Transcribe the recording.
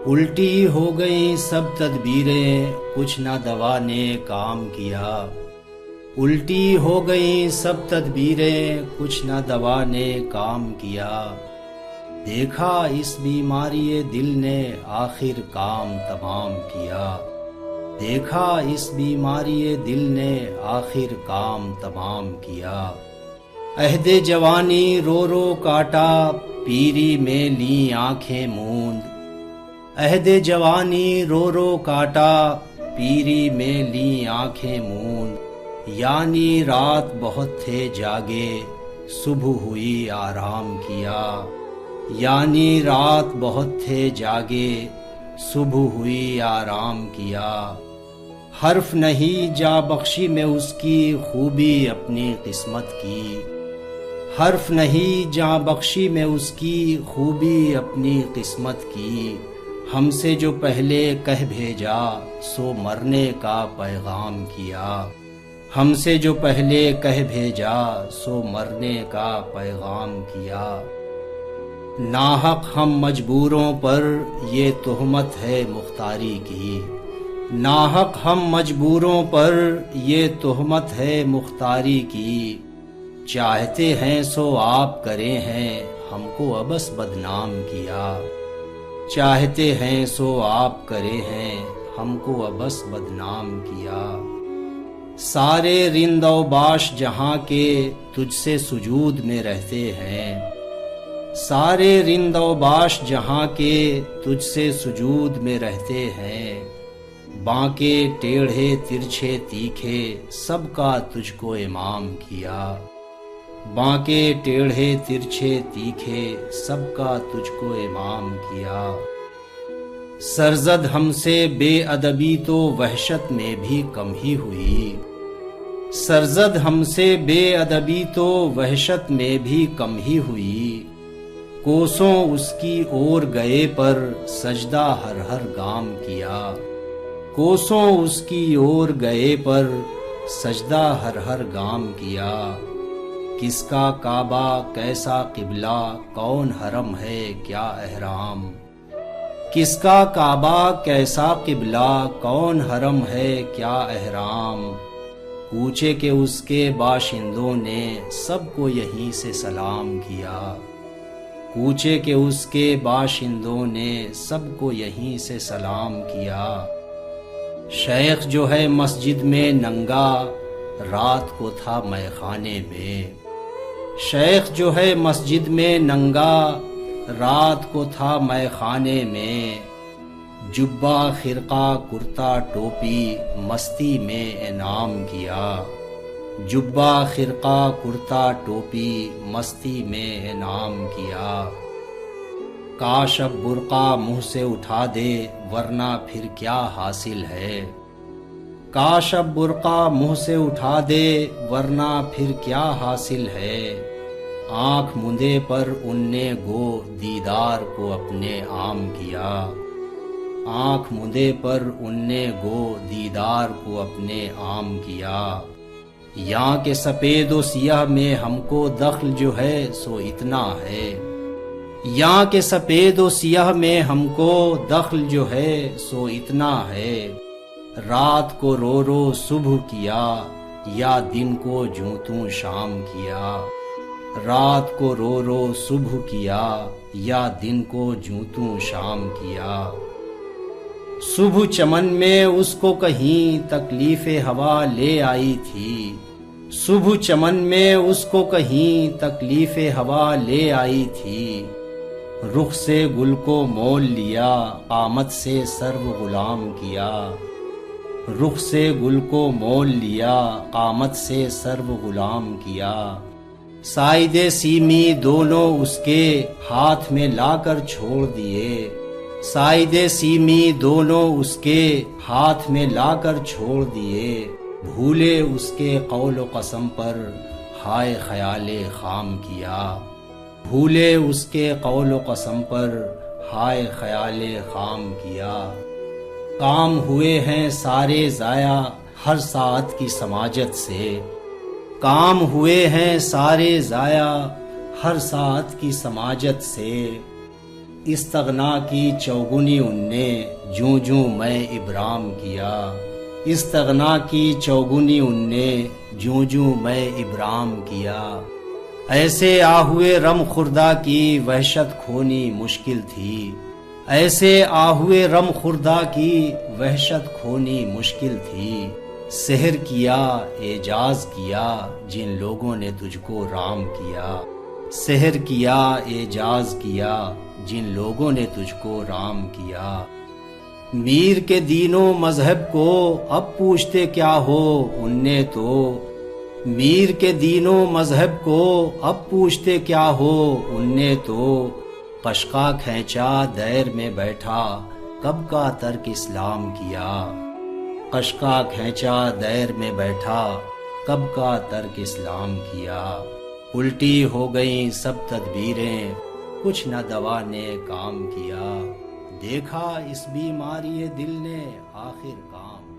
الٹی ہو گئیں سب تدبیریں، کچھ نہ دوا نے کام کیا۔ الٹی ہو گئیں سب تدبیریں، کچھ نہ دوا نے کام کیا۔ دیکھا اس بیماری دل نے آخر کام تمام کیا۔ دیکھا اس بیماری دل نے آخر کام تمام کیا۔ عہد جوانی رو رو کاٹا، پیری میں لیں آنکھیں موند۔ عہد جوانی رو رو کاٹا، پیری میں لیں آنکھیں موند۔ یعنی رات بہت تھے جاگے، صبح ہوئی آرام کیا۔ یعنی رات بہت تھے جاگے، صبح ہوئی آرام کیا۔ حرف نہیں جاں بخشی میں اس کی، خوبی اپنی قسمت کی۔ حرف نہیں جاں بخشی میں اس کی، خوبی اپنی قسمت کی۔ ہم سے جو پہلے کہہ بھیجا، سو مرنے کا پیغام کیا۔ ہم سے جو پہلے کہہ بھیجا، سو مرنے کا پیغام کیا۔ ناحق ہم مجبوروں پر، یہ تہمت ہے مختاری کی۔ ناحق ہم مجبوروں پر، یہ تہمت ہے مختاری کی۔ چاہتے ہیں سو آپ کرے ہیں، ہم کو ابس بدنام کیا۔ چاہتے ہیں سو آپ کرے ہیں، ہم کو ابس بدنام کیا۔ سارے رند و باش جہاں کے، تجھ سے سجود میں رہتے ہیں۔ سارے رند و باش جہاں کے، تجھ سے سجود میں رہتے ہیں۔ بانکے ٹیڑھے ترچھے تیکھے، سب کا تجھ کو امام کیا۔ بانکے ٹیڑھے ترچھے تیکھے، سب کا تجھ کو امام کیا۔ سرزد ہم سے بے ادبی تو وحشت میں بھی کم ہی ہوئی۔ سرزد ہم سے بے ادبی تو وحشت میں بھی کم ہی ہوئی۔ کوسوں اس کی اور گئے پر، سجدہ ہر ہر گام کیا۔ کوسوں اس کی اور گئے پر، سجدہ ہر ہر گام کیا۔ کس کا کعبہ کیسا قبلہ، کون حرم ہے کیا احرام۔ کس کا کعبہ کیسا قبلہ، کون حرم ہے کیا احرام۔ کوچے کے اس کے باشندوں نے، سب کو یہیں سے سلام کیا۔ کوچے کے اس کے باشندوں نے، سب کو یہیں سے سلام کیا۔ شیخ جو ہے مسجد میں ننگا، رات کو تھا مے خانے میں۔ شیخ جو ہے مسجد میں ننگا، رات کو تھا مے خانے میں۔ جبہ خرقہ کرتا ٹوپی، مستی میں انعام کیا۔ جبہ خرقہ کرتا ٹوپی، مستی میں انعام کیا۔ کاش اب برقع منہ سے اٹھا دے، ورنہ پھر کیا حاصل ہے۔ کاش اب برقع منہ سے اٹھا دے، ورنہ پھر کیا حاصل ہے۔ آنکھ مندے پر ان نے گو، دیدار کو اپنے عام کیا۔ آنکھ مندے پر ان نے گو، دیدار کو اپنے عام کیا۔ یہاں کے سفید و سیاہ میں ہم کو دخل جو ہے سو اتنا ہے۔ یہاں کے سفید و سیاہ میں ہم کو دخل جو ہے سو اتنا ہے۔ رات کو رو رو صبح کیا، یا دن کو جوں توں شام کیا۔ رات کو رو رو صبح کیا، یا دن کو جوں توں شام کیا۔ صبح چمن میں اس کو کہیں تکلیف ہوا لے آئی تھی۔ صبح چمن میں اس کو کہیں تکلیف ہوا لے آئی تھی۔ رخ سے گل کو مول لیا، قامت سے سرو غلام کیا۔ رخ سے گل کو مول لیا، قامت سے سرو غلام کیا۔ سائد سیمی دونوں اس کے، ہاتھ میں لا کر چھوڑ دیے۔ سائد سیمی دونوں اس کے، ہاتھ میں لا کر چھوڑ دیے۔ بھولے اس کے قول و قسم پر، ہائے خیال خام کیا۔ بھولے اس کے قول و قسم پر، ہائے خیال خام کیا۔ کام ہوئے ہیں سارے ضائع، ہر ساعت کی سماجت سے۔ کام ہوئے ہیں سارے ضائع، ہر ساعت کی سماجت سے۔ استغنا کی چوگنی ان نے جوں جوں میں ابرام کیا، استغنا کی چوگنی ان نے جوں جوں میں ابرام کیا۔ ایسے آہوئے رم خوردہ کی وحشت کھونی مشکل تھی، ایسے آہوئے رم خوردہ کی وحشت کھونی مشکل تھی۔ سحر کیا اعجاز کیا جن لوگوں نے تجھ کو رام کیا، سحر کیا اعجاز کیا جن لوگوں نے تجھ کو رام کیا۔ میر کے دین و مذہب کو اب پوچھتے کیا ہو ان نے تو، میر کے دین و مذہب کو اب پوچھتے کیا ہو ان نے تو، قشقہ کھینچا دیر میں بیٹھا کب کا ترک اسلام کیا، قشقہ کھینچا دیر میں بیٹھا کب کا ترک اسلام کیا۔ الٹی ہو گئیں سب تدبیریں کچھ نہ دوا نے کام کیا، دیکھا اس بیماری دل نے آخر کام